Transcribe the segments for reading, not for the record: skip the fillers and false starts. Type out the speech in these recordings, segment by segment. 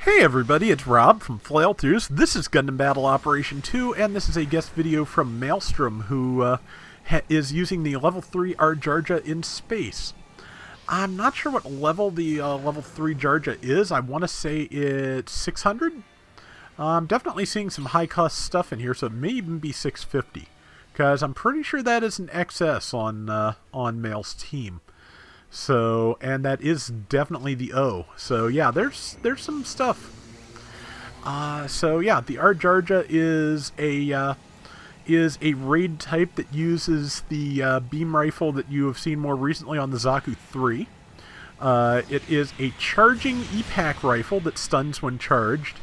Hey everybody, it's Rob from Flailthroughs. This is Gundam Battle Operation 2, and this is a guest video from Maelstrom, who is using the level 3 R-Jarja in space. I'm not sure what level the level 3 Jarja is. I want to say it's 600. I'm definitely seeing some high-cost stuff in here, so it may even be 650. Because I'm pretty sure that is an XS on Mail's team. So, and that is definitely the O. So yeah, there's some stuff. So yeah, the R-Jarja is a raid type that uses the beam rifle that you have seen more recently on the Zaku 3. It is a charging E-Pack rifle that stuns when charged,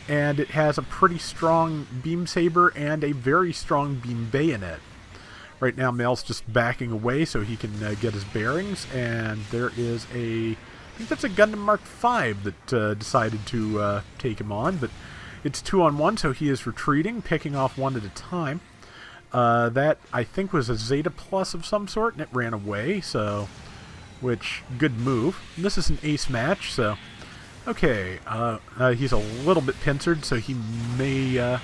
and it has a pretty strong beam saber and a very strong beam bayonet. Right now, Mail's just backing away so he can get his bearings, and there is I think that's a Gundam Mark V that decided to take him on, but it's 2-on-1, so he is retreating, picking off one at a time. That, I think, was a Zeta Plus of some sort, and it ran away, so, good move. And this is an ace match, so, okay, he's a little bit pincered, so he may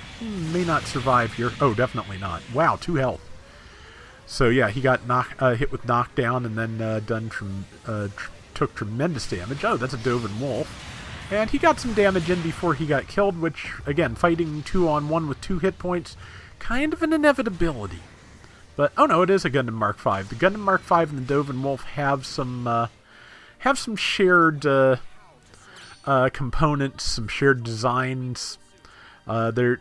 not survive here. Oh, definitely not. Wow, 2 health. So yeah, he got hit with knockdown and then took tremendous damage. Oh, that's a Dovin Wolf. And he got some damage in before he got killed, which, again, fighting 2-on-1 with 2 hit points, kind of an inevitability. But, oh no, it is a Gundam Mark V. The Gundam Mark V and the Dovin Wolf have some shared components, some shared designs. There's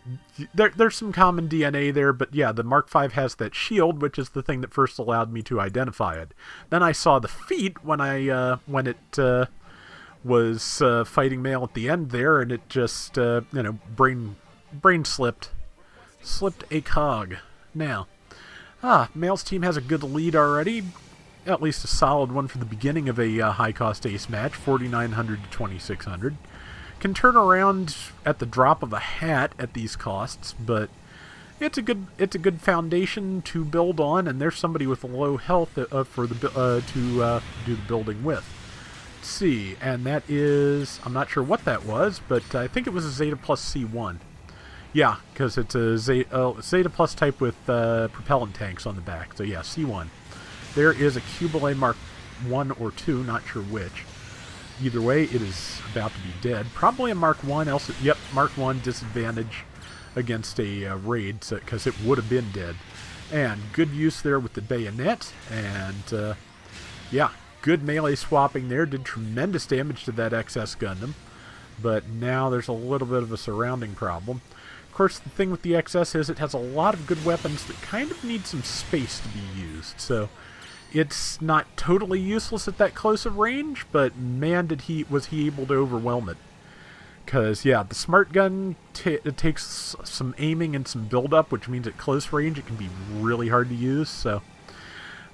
some common DNA there, but yeah, the Mark V has that shield, which is the thing that first allowed me to identify it. Then I saw the feet when it was fighting Mail at the end there, and it just brain slipped a cog. Now, Mail's team has a good lead already, at least a solid one for the beginning of a high cost ace match, 4,900 to 2,600. Can turn around at the drop of a hat at these costs, but it's a good foundation to build on, and there's somebody with low health to do the building with. Let's see, and that is, I'm not sure what that was, but I think it was a Zeta Plus C1. Yeah, because it's a Zeta Plus type with propellant tanks on the back. So yeah, C1. There is a Cubile Mark 1 or 2, not sure which. Either way, it is about to be dead. Probably a Mark 1, yep, Mark 1 disadvantage against a raid, because it would have been dead. And good use there with the bayonet, and yeah, good melee swapping there, did tremendous damage to that XS Gundam, but now there's a little bit of a surrounding problem. Of course, the thing with the XS is it has a lot of good weapons that kind of need some space to be used, so it's not totally useless at that close of range, but man, was he able to overwhelm it. Because, yeah, the smart gun it takes some aiming and some build-up, which means at close range it can be really hard to use. So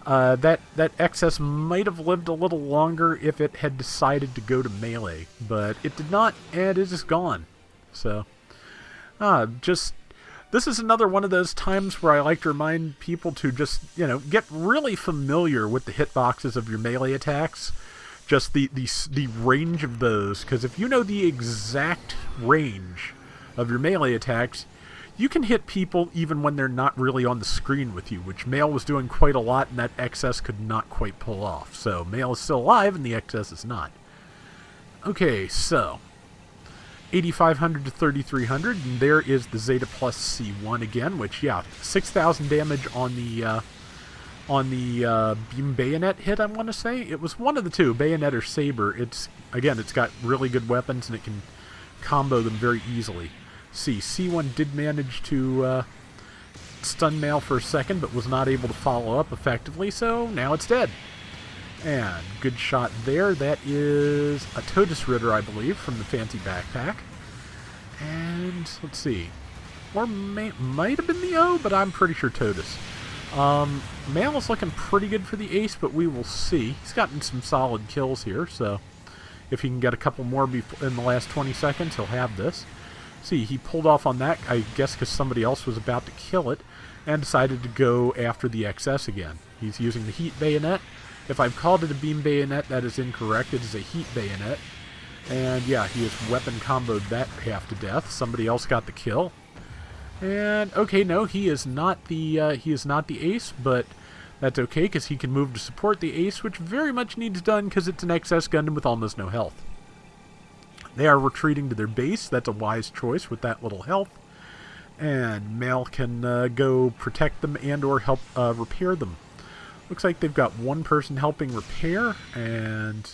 that XS might have lived a little longer if it had decided to go to melee, but it did not, and it is gone. So, this is another one of those times where I like to remind people to just, get really familiar with the hitboxes of your melee attacks. Just the range of those. Because if you know the exact range of your melee attacks, you can hit people even when they're not really on the screen with you, which Mail was doing quite a lot and that XS could not quite pull off. So Mail is still alive and the XS is not. Okay, so 8,500 to 3,300, and there is the Zeta Plus C1 again, which, yeah, 6,000 damage on the beam bayonet hit, I want to say. It was one of the two, bayonet or saber. It's got really good weapons, and it can combo them very easily. See, C1 did manage to stun Mail for a second, but was not able to follow up effectively, so now it's dead. And good shot there. That is a Totus Ritter, I believe, from the fancy backpack. And let's see. Or might have been the O, but I'm pretty sure Totus. Mail is looking pretty good for the ace, but we will see. He's gotten some solid kills here, so if he can get a couple more in the last 20 seconds, he'll have this. See, he pulled off on that, I guess because somebody else was about to kill it, and decided to go after the XS again. He's using the heat bayonet. If I've called it a beam bayonet, that is incorrect. It is a heat bayonet. And yeah, he has weapon comboed that half to death. Somebody else got the kill. And okay, no, he is not the ace, but that's okay because he can move to support the ace, which very much needs done because it's an XS Gundam with almost no health. They are retreating to their base. That's a wise choice with that little health. And Mal can go protect them and or help repair them. Looks like they've got one person helping repair, and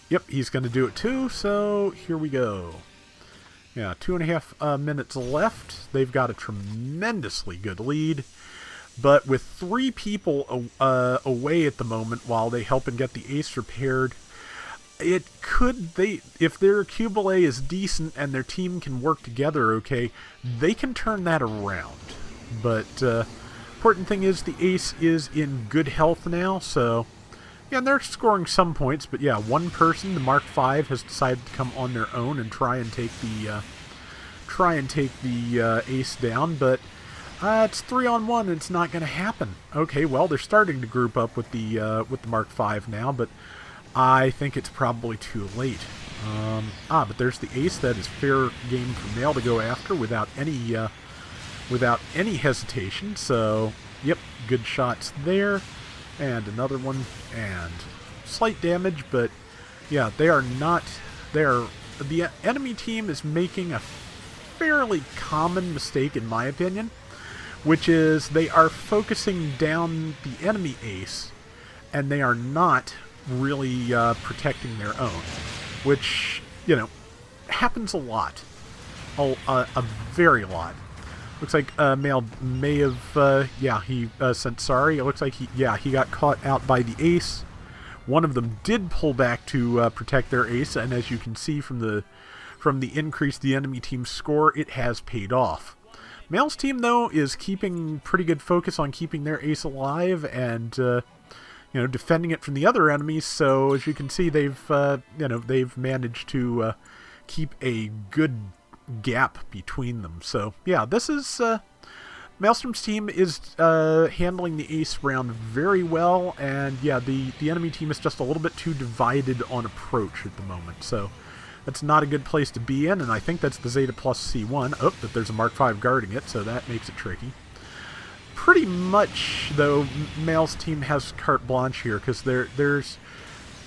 yep, he's going to do it too, so here we go. Yeah, 2.5 minutes left. They've got a tremendously good lead, but with 3 people away at the moment while they help and get the ace repaired, if their QBLA is decent and their team can work together okay, they can turn that around. But important thing is the ace is in good health now, so yeah, they're scoring some points, but yeah, one person, the Mark V, has decided to come on their own and try and take the ace down, but it's 3-on-1 and it's not going to happen. Okay, well, they're starting to group up with the Mark V now, but I think it's probably too late. But there's the ace. That is fair game for Mal to go after without any hesitation. So, yep, good shots there. And another one, and slight damage, but yeah, the enemy team is making a fairly common mistake in my opinion, which is they are focusing down the enemy ace, and they are not really protecting their own, which, you know, happens a lot. A very lot. Looks like Mal may have, he sent sorry. It looks like he got caught out by the ace. One of them did pull back to protect their ace, and as you can see from the increase the enemy team's score, it has paid off. Mal's team, though, is keeping pretty good focus on keeping their ace alive and, defending it from the other enemies. So as you can see, they've managed to keep a good gap between them. So yeah, this is Maelstrom's team is handling the ace round very well, and yeah, the enemy team is just a little bit too divided on approach at the moment. So that's not a good place to be in, and I think that's the Zeta Plus C1. Oh, but there's a Mark V guarding it, so that makes it tricky. Pretty much, though, Mal's team has carte blanche here, because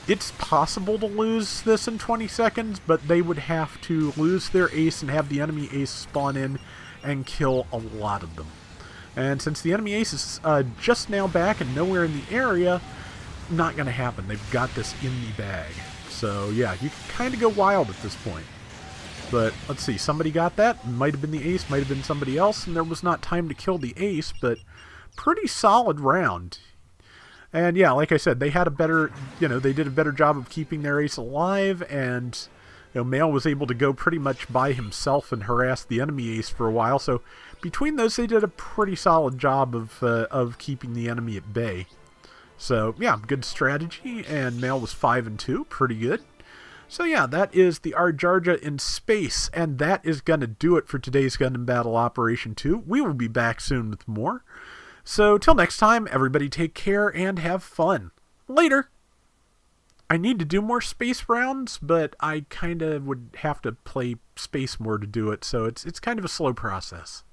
it's possible to lose this in 20 seconds, but they would have to lose their ace and have the enemy ace spawn in and kill a lot of them. And since the enemy ace is just now back and nowhere in the area, not going to happen. They've got this in the bag. So yeah, you can kind of go wild at this point. But let's see, somebody got that. Might have been the ace, might have been somebody else, and there was not time to kill the ace, but pretty solid round. And yeah, like I said, they had they did a better job of keeping their ace alive, and Mal was able to go pretty much by himself and harass the enemy ace for a while. So between those, they did a pretty solid job of keeping the enemy at bay. So yeah, good strategy, and Mal was 5-2, pretty good. So yeah, that is the R-Jarja in space, and that is going to do it for today's Gundam Battle Operation 2. We will be back soon with more. So till next time, everybody take care and have fun. Later! I need to do more space rounds, but I kind of would have to play space more to do it, so it's kind of a slow process.